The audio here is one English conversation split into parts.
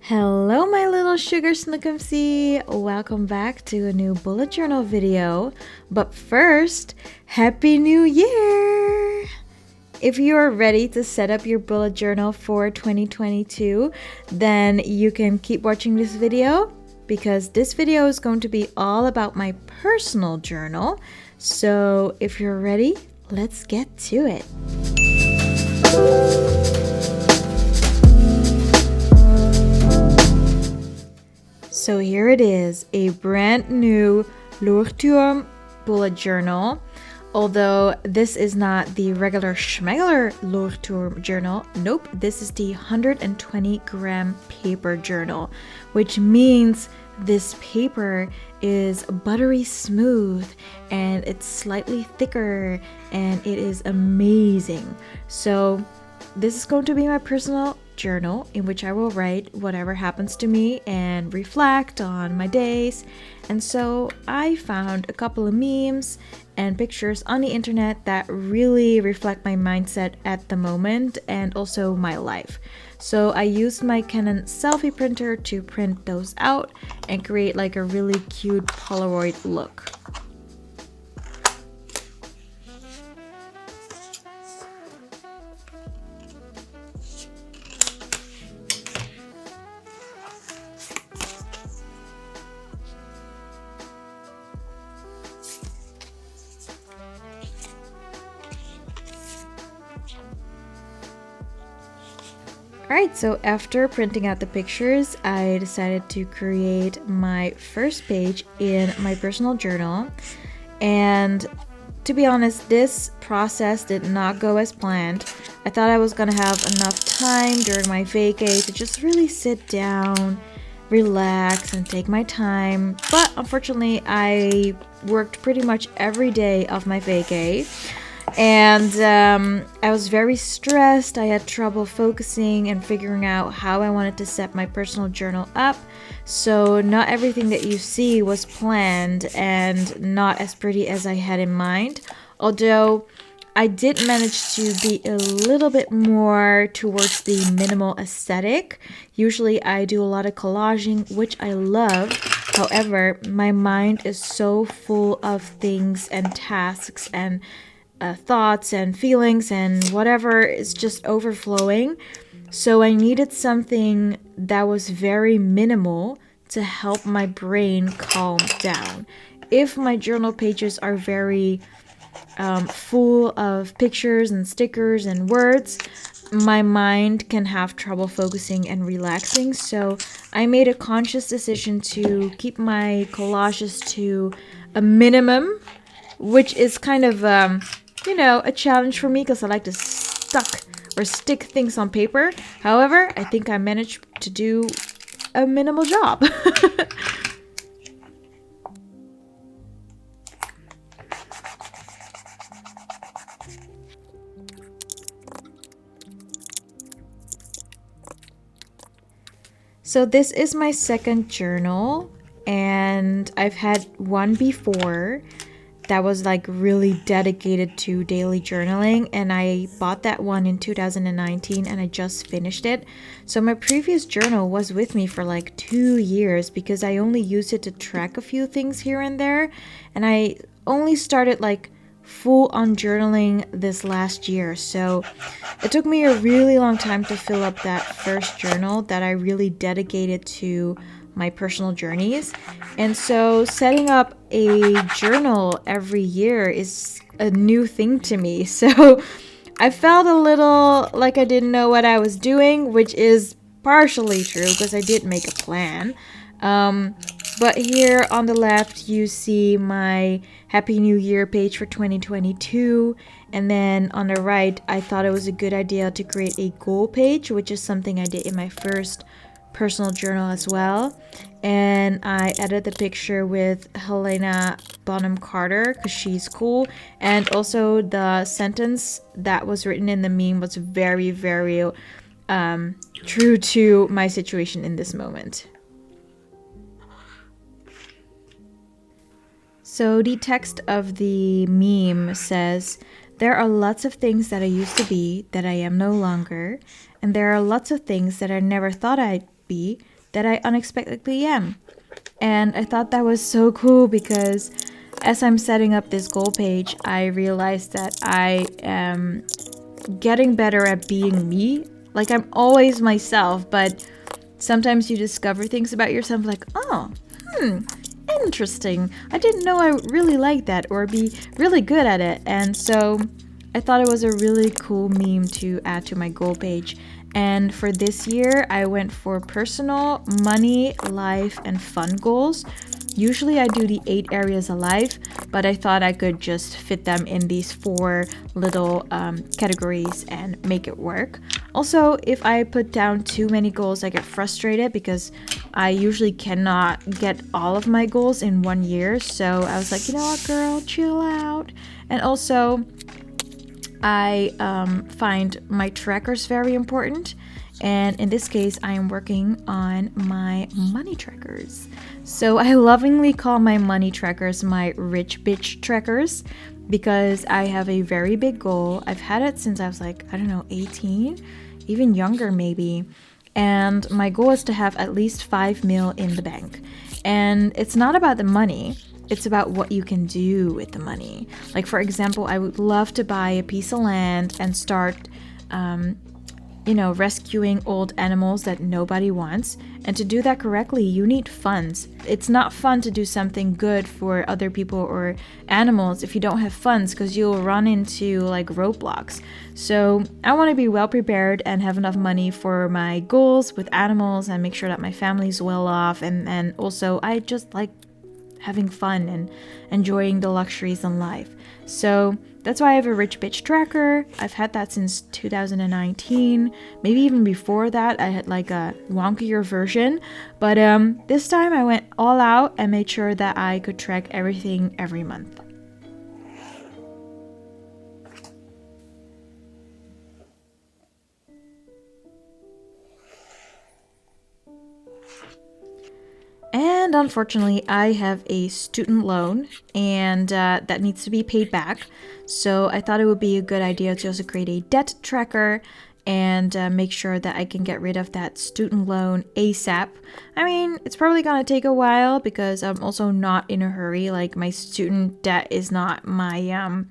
Hello, my little sugar snookums. Welcome back to a new bullet journal video. But first, Happy New Year! If you are ready to set up your bullet journal for 2022, then you can keep watching this video because this video is going to be all about my personal journal. So if you're ready, let's get to it. So here it is, a brand new Lourturm bullet journal. Although this is not the regular schmegular Lourturm journal. Nope, this is the 120 gram paper journal, which means this paper is buttery smooth and it's slightly thicker and it is amazing. So this is going to be my personal journal in which I will write whatever happens to me and reflect on my days. And so I found a couple of memes and pictures on the internet that really reflect my mindset at the moment and also my life. So I used my Canon selfie printer to print those out and create like a really cute Polaroid look. Alright, so after printing out the pictures, I decided to create my first page in my personal journal. And to be honest, this process did not go as planned. I thought I was gonna have enough time during my vacay to just really sit down, relax, and take my time. But unfortunately, I worked pretty much every day of my vacay. And I was very stressed. I had trouble focusing and figuring out how I wanted to set my personal journal up. So not everything that you see was planned and not as pretty as I had in mind. Although I did manage to be a little bit more towards the minimal aesthetic. Usually I do a lot of collaging, which I love. However, my mind is so full of things and tasks and thoughts and feelings and whatever is just overflowing. So I needed something that was very minimal to help my brain calm down. If my journal pages are very full of pictures and stickers and words, my mind can have trouble focusing and relaxing. So I made a conscious decision to keep my collages to a minimum, which is kind of a challenge for me because I like to stick things on paper. However, I think I managed to do a minimal job. So this is my second journal, and I've had one before that was like really dedicated to daily journaling, and I bought that one in 2019 and I just finished it. So my previous journal was with me for like 2 years because I only used it to track a few things here and there, and I only started like full on journaling this last year. So it took me a really long time to fill up that first journal that I really dedicated to my personal journeys. And so setting up a journal every year is a new thing to me. So I felt a little like I didn't know what I was doing, which is partially true because I did make a plan. But here on the left, you see my Happy New Year page for 2022. And then on the right, I thought it was a good idea to create a goal page, which is something I did in my first personal journal as well. And I added the picture with Helena Bonham Carter because she's cool. And also the sentence that was written in the meme was very, very true to my situation in this moment. So the text of the meme says, "There are lots of things that I used to be that I am no longer, and there are lots of things that I never thought I'd be that I unexpectedly am. And I thought that was so cool because as I'm setting up this goal page, I realized that I am getting better at being me. Like, I'm always myself, but sometimes you discover things about yourself like, oh, interesting. I didn't know I really like that or be really good at it. And so I thought it was a really cool meme to add to my goal page. And for this year, I went for personal, money, life, and fun goals. Usually I do the 8 areas of life, but I thought I could just fit them in these 4 little categories and make it work. Also, if I put down too many goals, I get frustrated because I usually cannot get all of my goals in 1 year. So I was like, you know what, girl, chill out. And also, I find my trackers very important. And in this case, I am working on my money trackers. So I lovingly call my money trackers my rich bitch trackers because I have a very big goal. I've had it since I was like, I don't know, 18, even younger maybe. And my goal is to have at least 5 mil in the bank. And it's not about the money. It's about what you can do with the money. Like, for example, I would love to buy a piece of land and start rescuing old animals that nobody wants. And to do that correctly, you need funds. It's not fun to do something good for other people or animals if you don't have funds, because you'll run into like roadblocks. So I want to be well prepared and have enough money for my goals with animals and make sure that my family's well off. And also, I just like having fun and enjoying the luxuries in life. So that's why I have a rich bitch tracker. I've had that since 2019. Maybe even before that, I had like a wonkier version. But this time I went all out and made sure that I could track everything every month. And unfortunately, I have a student loan and that needs to be paid back. So I thought it would be a good idea to also create a debt tracker and make sure that I can get rid of that student loan ASAP. I mean, it's probably gonna take a while because I'm also not in a hurry. Like, my student debt is not my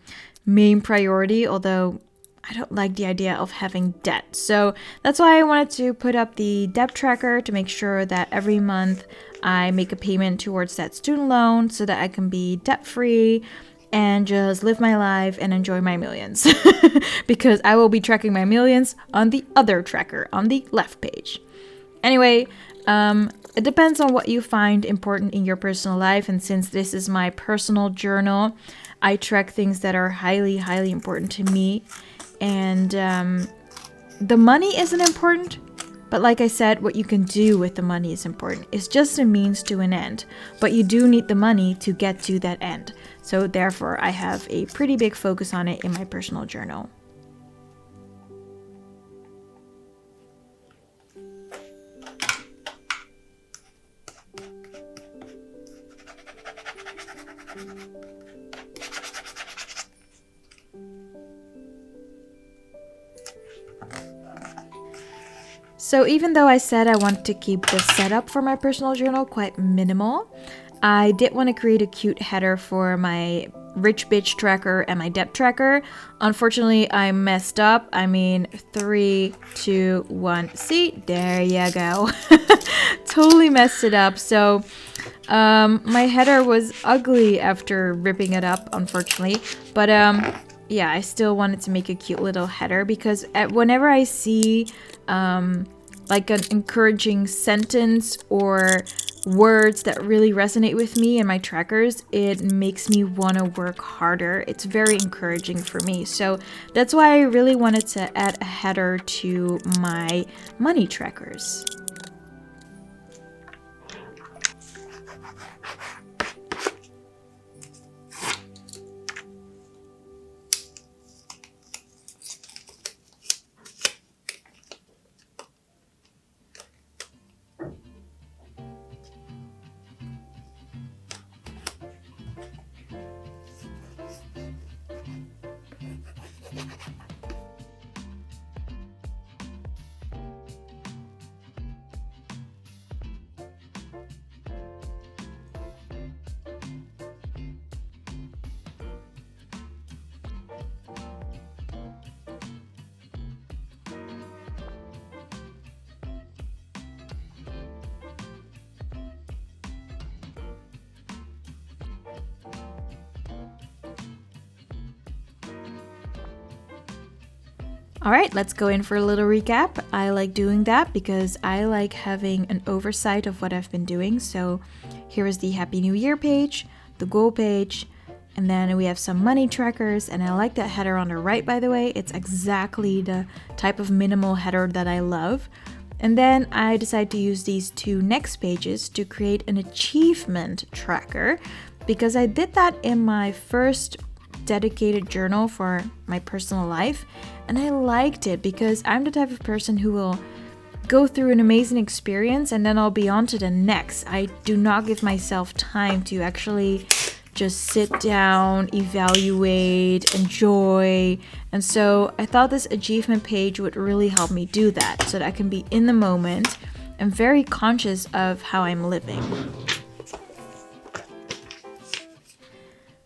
main priority, although I don't like the idea of having debt. So that's why I wanted to put up the debt tracker to make sure that every month I make a payment towards that student loan so that I can be debt free and just live my life and enjoy my millions. Because I will be tracking my millions on the other tracker on the left page. Anyway, it depends on what you find important in your personal life. And since this is my personal journal, I track things that are highly, highly important to me. And the money isn't important, but like I said, what you can do with the money is important. It's just a means to an end, but you do need the money to get to that end. So therefore, I have a pretty big focus on it in my personal journal. So even though I said I want to keep the setup for my personal journal quite minimal, I did want to create a cute header for my rich bitch tracker and my debt tracker. Unfortunately, I messed up. I mean, 3, 2, 1. See, there you go. Totally messed it up. So my header was ugly after ripping it up, unfortunately. But yeah, I still wanted to make a cute little header because whenever I see like an encouraging sentence or words that really resonate with me in my trackers, it makes me want to work harder. It's very encouraging for me. So that's why I really wanted to add a header to my money trackers. All right, let's go in for a little recap. I like doing that because I like having an oversight of what I've been doing. So here is the Happy New Year page, the goal page, and then we have some money trackers. And I like that header on the right, by the way. It's exactly the type of minimal header that I love. And then I decided to use these two next pages to create an achievement tracker because I did that in my first dedicated journal for my personal life. And I liked it because I'm the type of person who will go through an amazing experience and then I'll be on to the next. I do not give myself time to actually just sit down, evaluate, enjoy. And so I thought this achievement page would really help me do that so that I can be in the moment and very conscious of how I'm living.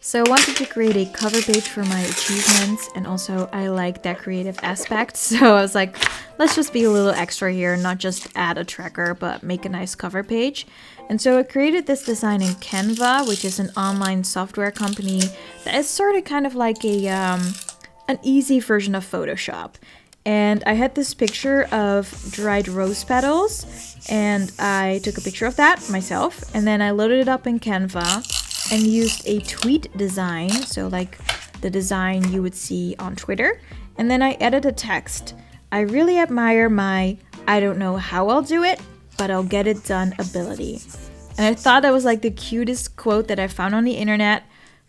So I wanted to create a cover page for my achievements, and also I like that creative aspect. So I was like, let's just be a little extra here, not just add a tracker, but make a nice cover page. And so I created this design in Canva, which is an online software company that is sort of kind of like an easy version of Photoshop. And I had this picture of dried rose petals, and I took a picture of that myself, and then I loaded it up in Canva and used a tweet design, so like the design you would see on Twitter. And then I added a text. I really admire my I don't know how I'll do it, but I'll get it done ability. And I thought that was like the cutest quote that I found on the internet.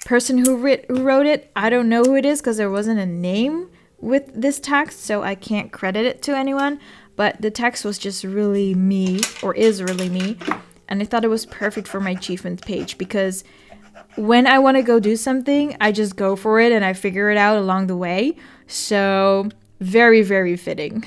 Person who wrote it, I don't know who it is because there wasn't a name with this text, so I can't credit it to anyone. But the text was just really me, or is really me. And I thought it was perfect for my achievement page because when I want to go do something, I just go for it and I figure it out along the way. So very, very fitting.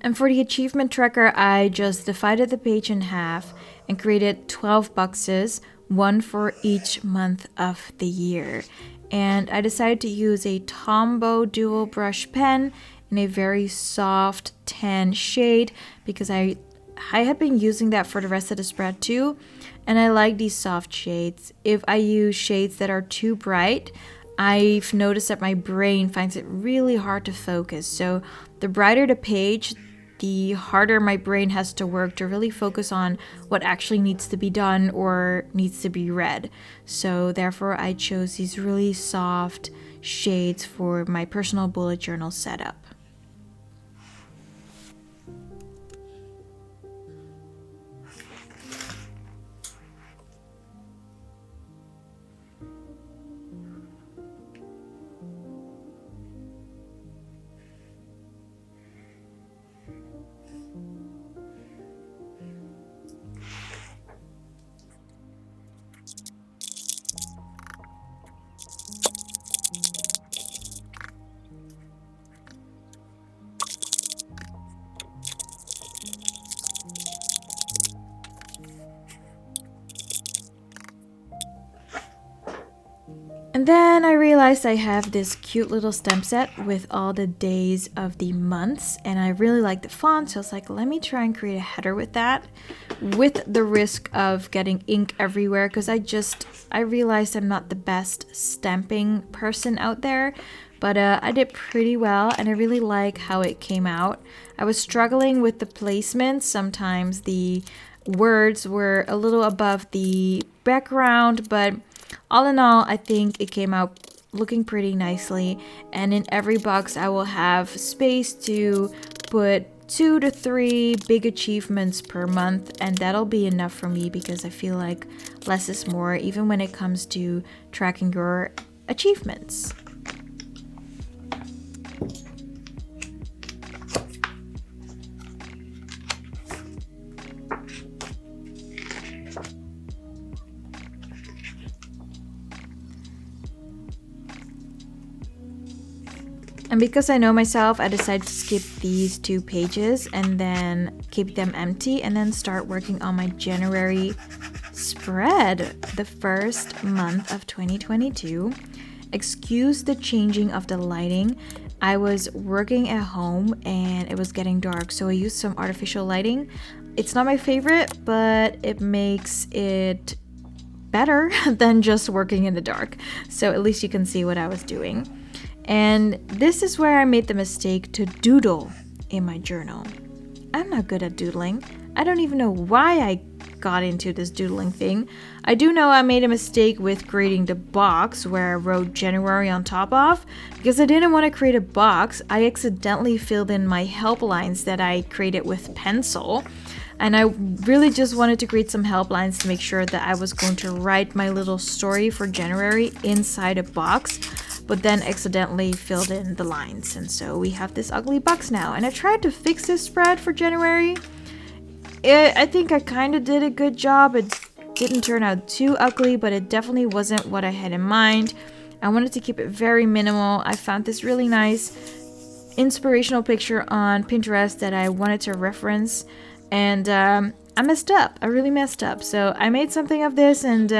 And for the achievement tracker, I just divided the page in half and created 12 boxes, one for each month of the year. And I decided to use a Tombow dual brush pen in a very soft tan shade because I had been using that for the rest of the spread too. And I like these soft shades. If I use shades that are too bright, I've noticed that my brain finds it really hard to focus. So the brighter the page, the harder my brain has to work to really focus on what actually needs to be done or needs to be read. So therefore I chose these really soft shades for my personal bullet journal setup. And then I realized I have this cute little stamp set with all the days of the months, and I really like the font, so I was like, let me try and create a header with that, with the risk of getting ink everywhere, because I realized I'm not the best stamping person out there, but I did pretty well, and I really like how it came out. I was struggling with the placement. Sometimes the words were a little above the background, but all in all, I think it came out looking pretty nicely. And in every box, I will have space to put 2 to 3 big achievements per month. And that'll be enough for me because I feel like less is more, even when it comes to tracking your achievements. And because I know myself, I decided to skip these 2 pages and then keep them empty and then start working on my January spread, the first month of 2022. Excuse the changing of the lighting. I was working at home and it was getting dark, so I used some artificial lighting. It's not my favorite, but it makes it better than just working in the dark. So at least you can see what I was doing. And this is where I made the mistake to doodle in my journal. I'm not good at doodling. I don't even know why I got into this doodling thing. I do know I made a mistake with creating the box where I wrote January on top of. Because I didn't want to create a box, I accidentally filled in my help lines that I created with pencil. And I really just wanted to create some help lines to make sure that I was going to write my little story for January inside a box, but then accidentally filled in the lines. And so we have this ugly box now. And I tried to fix this spread for January. I think I kind of did a good job. It didn't turn out too ugly, but it definitely wasn't what I had in mind. I wanted to keep it very minimal. I found this really nice inspirational picture on Pinterest that I wanted to reference. And I messed up. I really messed up. So I made something of this and,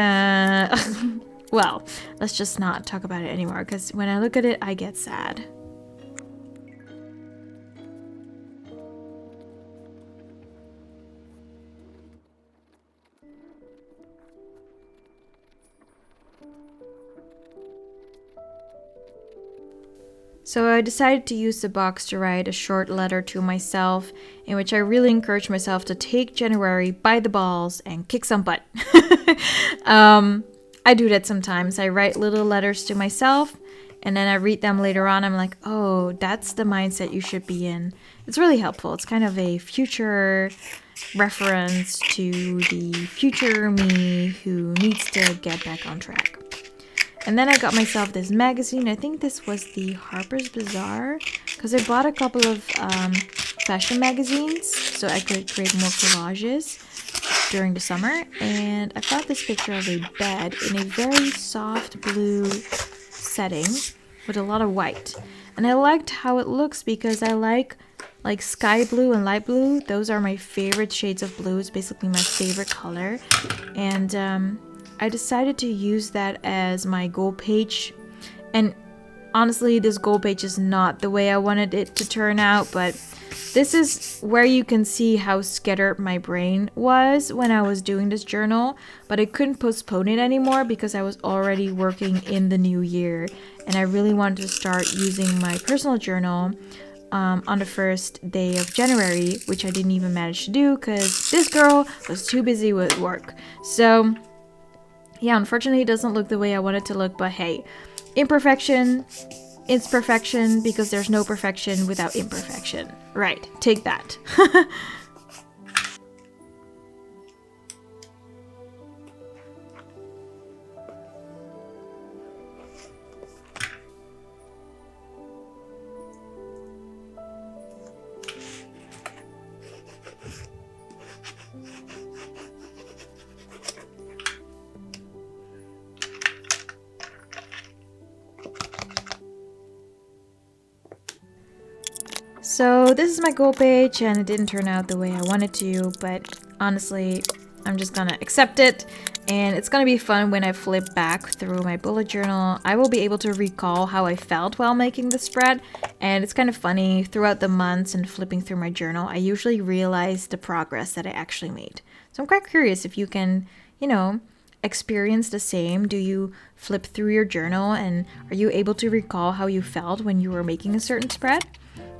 well, let's just not talk about it anymore because when I look at it, I get sad. So I decided to use the box to write a short letter to myself in which I really encouraged myself to take January by the balls and kick some butt. I do that sometimes. I write little letters to myself and then I read them later on. I'm like, oh, that's the mindset you should be in. It's really helpful. It's kind of a future reference to the future me who needs to get back on track. And then I got myself this magazine. I think this was the Harper's Bazaar because I bought a couple of fashion magazines so I could create more collages during the summer. And I found this picture of a bed in a very soft blue setting with a lot of white. And I liked how it looks because I like sky blue and light blue. Those are my favorite shades of blue. It's basically my favorite color. And I decided to use that as my goal page. And honestly, this goal page is not the way I wanted it to turn out, but this is where you can see how scattered my brain was when I was doing this journal, but I couldn't postpone it anymore because I was already working in the new year and I really wanted to start using my personal journal on the first day of January, which I didn't even manage to do because this girl was too busy with work. So yeah, unfortunately, it doesn't look the way I want it to look, but hey, imperfection, it's perfection because there's no perfection without imperfection. Right, take that. So this is my goal page and it didn't turn out the way I wanted to, but honestly, I'm just gonna accept it and it's gonna be fun when I flip back through my bullet journal. I will be able to recall how I felt while making the spread, and it's kind of funny throughout the months and flipping through my journal, I usually realize the progress that I actually made. So I'm quite curious if you can, experience the same. Do you flip through your journal and are you able to recall how you felt when you were making a certain spread?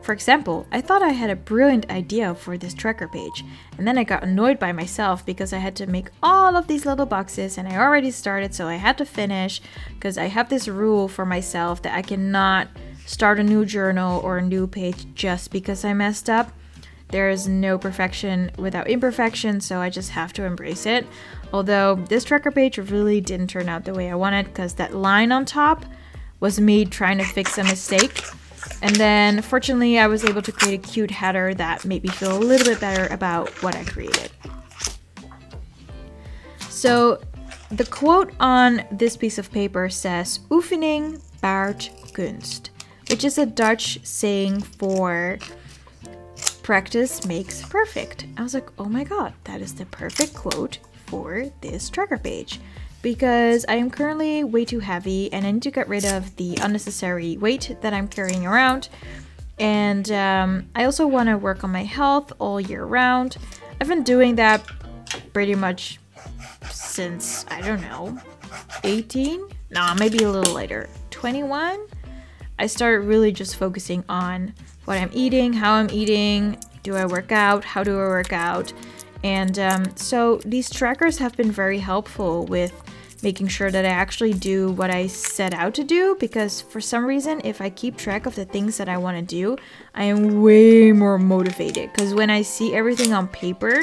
For example, I thought I had a brilliant idea for this tracker page, and then I got annoyed by myself because I had to make all of these little boxes and I already started, so I had to finish because I have this rule for myself that I cannot start a new journal or a new page just because I messed up. There is no perfection without imperfection, so I just have to embrace it. Although this tracker page really didn't turn out the way I wanted because that line on top was me trying to fix a mistake. And then, fortunately, I was able to create a cute header that made me feel a little bit better about what I created. So, the quote on this piece of paper says, Oefening baart kunst, which is a Dutch saying for practice makes perfect. I was like, oh my god, that is the perfect quote for this tracker page. because I am currently way too heavy and I need to get rid of the unnecessary weight that I'm carrying around. And I also want to work on my health all year round. I've been doing that pretty much since, I don't know, 18? Nah, maybe a little later. 21? I started really just focusing on what I'm eating, how I'm eating, do I work out, how do I work out. And so these trackers have been very helpful with making sure that I actually do what I set out to do, because for some reason, if I keep track of the things that I want to do, I am way more motivated, because when I see everything on paper,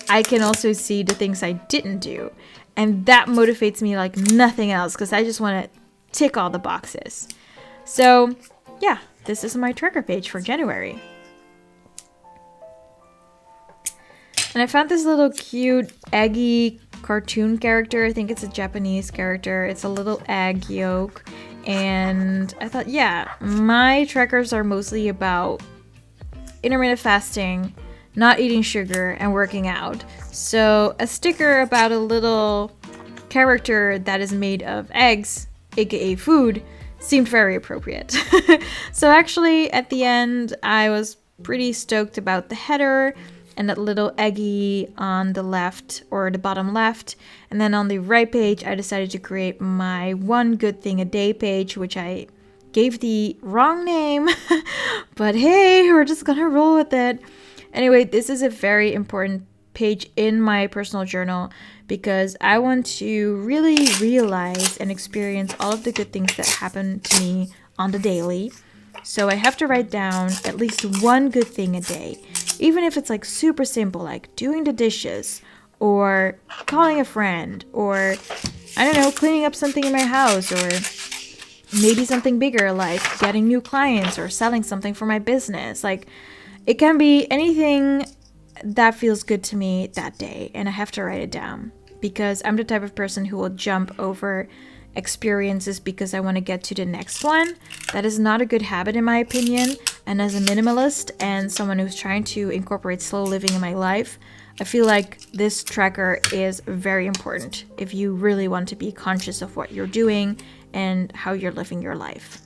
I can also see the things I didn't do. And that motivates me like nothing else, because I just want to tick all the boxes. So yeah, this is my tracker page for January. And I found this little cute eggy cartoon character. I think it's a Japanese character. It's a little egg yolk. And I thought, yeah, my trackers are mostly about intermittent fasting, not eating sugar, and working out. So a sticker about a little character that is made of eggs, aka food, seemed very appropriate. So actually, at the end, I was pretty stoked about the header and that little eggy on the left, or the bottom left. And then on the right page, I decided to create my one good thing a day page, which I gave the wrong name. But hey, we're just gonna roll with it. Anyway, this is a very important page in my personal journal because I want to really realize and experience all of the good things that happen to me on the daily. So I have to write down at least one good thing a day, even if it's like super simple, like doing the dishes or calling a friend, or I don't know, cleaning up something in my house, or maybe something bigger like getting new clients or selling something for my business. Like, it can be anything that feels good to me that day, and I have to write it down because I'm the type of person who will jump over experiences because I want to get to the next one. That is not a good habit in my opinion, and as a minimalist and someone who's trying to incorporate slow living in my life, I feel like this tracker is very important if you really want to be conscious of what you're doing and how you're living your life.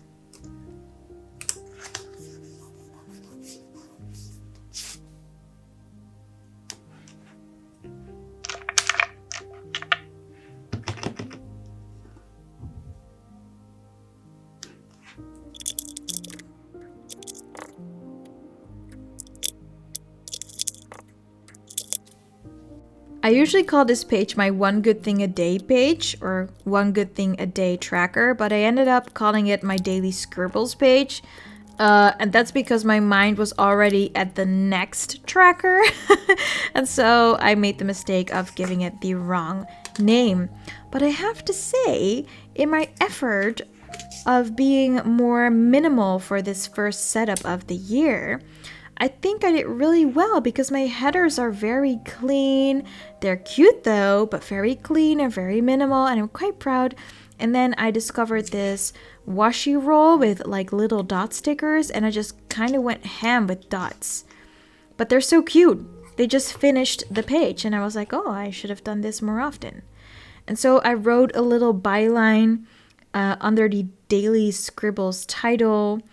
I usually call this page my one good thing a day page, or one good thing a day tracker, but I ended up calling it my daily Scribbles page. And that's because my mind was already at the next tracker. And so I made the mistake of giving it the wrong name. But I have to say, in my effort of being more minimal for this first setup of the year, I think I did really well because my headers are very clean. They're cute though, but very clean and very minimal, and I'm quite proud. And then I discovered this washi roll with like little dot stickers, and I just kind of went ham with dots. But they're so cute. They just finished the page, and I was like, oh, I should have done this more often. And so I wrote a little byline under the Daily Scribbles title.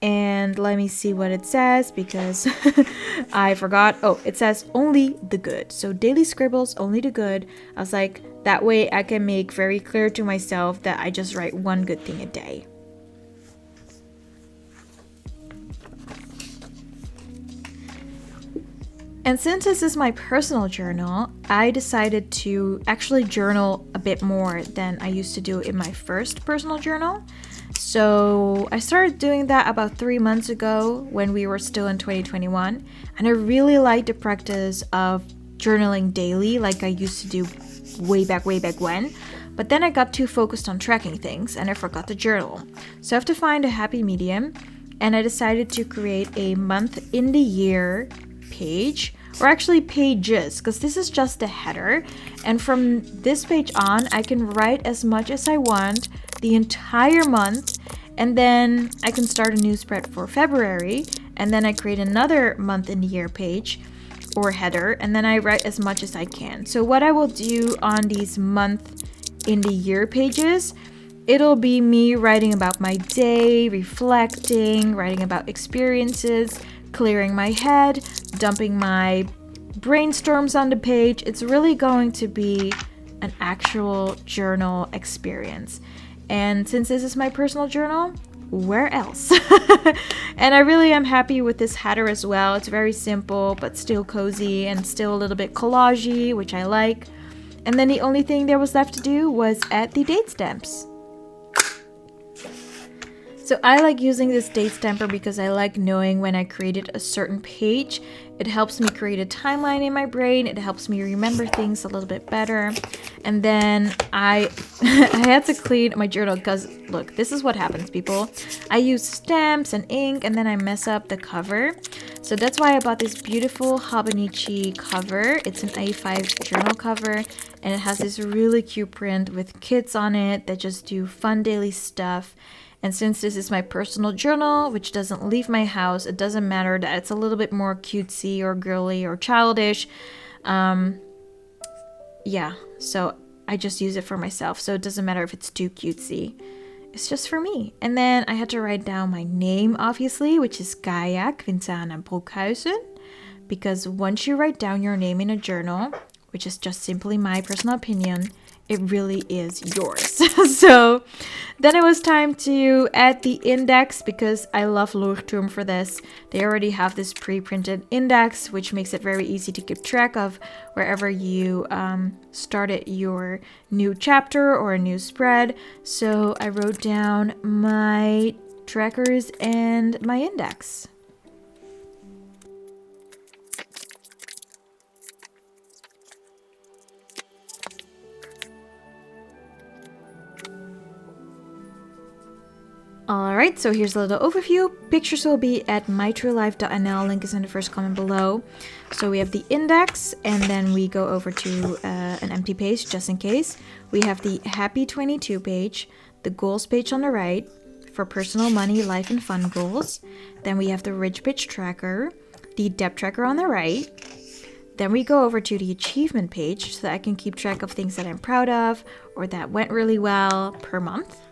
And let me see what it says because I forgot. Oh, it says only the good. So Daily Scribbles, only the good. I was like, that way I can make very clear to myself that I just write one good thing a day. And since this is my personal journal, I decided to actually journal a bit more than I used to do in my first personal journal. So I started doing that about 3 months ago when we were still in 2021. And I really liked the practice of journaling daily like I used to do way back when. But then I got too focused on tracking things and I forgot to journal. So I have to find a happy medium. And I decided to create a month in the year page, or actually pages, because this is just a header. And from this page on, I can write as much as I want the entire month, and then I can start a new spread for February, and then I create another month in the year page or header, and then I write as much as I can. So what I will do on these month in the year pages, it'll be me writing about my day, reflecting, writing about experiences, clearing my head, dumping my brainstorms on the page. It's really going to be an actual journal experience. And since this is my personal journal, where else? And I really am happy with this header as well. It's very simple, but still cozy and still a little bit collagey, which I like. And then the only thing there was left to do was add the date stamps. So I like using this date stamper because I like knowing when I created a certain page. It helps me create a timeline in my brain. It helps me remember things a little bit better. And then I had to clean my journal because look, this is what happens, people. I use stamps and ink and then I mess up the cover. So that's why I bought this beautiful Hobonichi cover. It's an A5 journal cover and it has this really cute print with kids on it that just do fun daily stuff. And since this is my personal journal, which doesn't leave my house, it doesn't matter that it's a little bit more cutesy or girly or childish. Yeah, so I just use it for myself. So it doesn't matter if it's too cutesy. It's just for me. And then I had to write down my name, obviously, which is Gaia Quintana Broekhuizen. Because once you write down your name in a journal, which is just simply my personal opinion, it really is yours. So then it was time to add the index because I love Leuchtturm for this. They already have this pre-printed index, which makes it very easy to keep track of wherever you started your new chapter or a new spread. So I wrote down my trackers and my index. Alright, so here's a little overview. Pictures will be at mytruelife.nl, link is in the first comment below. So we have the index, and then we go over to an empty page, just in case. We have the Happy 22 page, the goals page on the right, for personal, money, life, and fun goals. Then we have the Rich Bitch tracker, the debt tracker on the right. Then we go over to the achievement page, so that I can keep track of things that I'm proud of, or that went really well per month.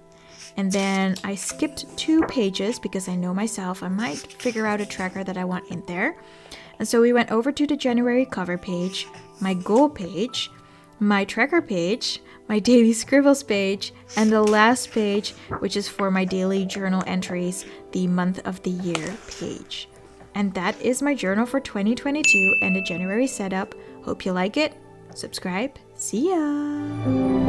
And then I skipped 2 pages because I know myself, I might figure out a tracker that I want in there. And so we went over to the January cover page, my goal page, my tracker page, my daily Scribbles page, and the last page, which is for my daily journal entries, the month of the year page. And that is my journal for 2022 and the January setup. Hope you like it. Subscribe. See ya!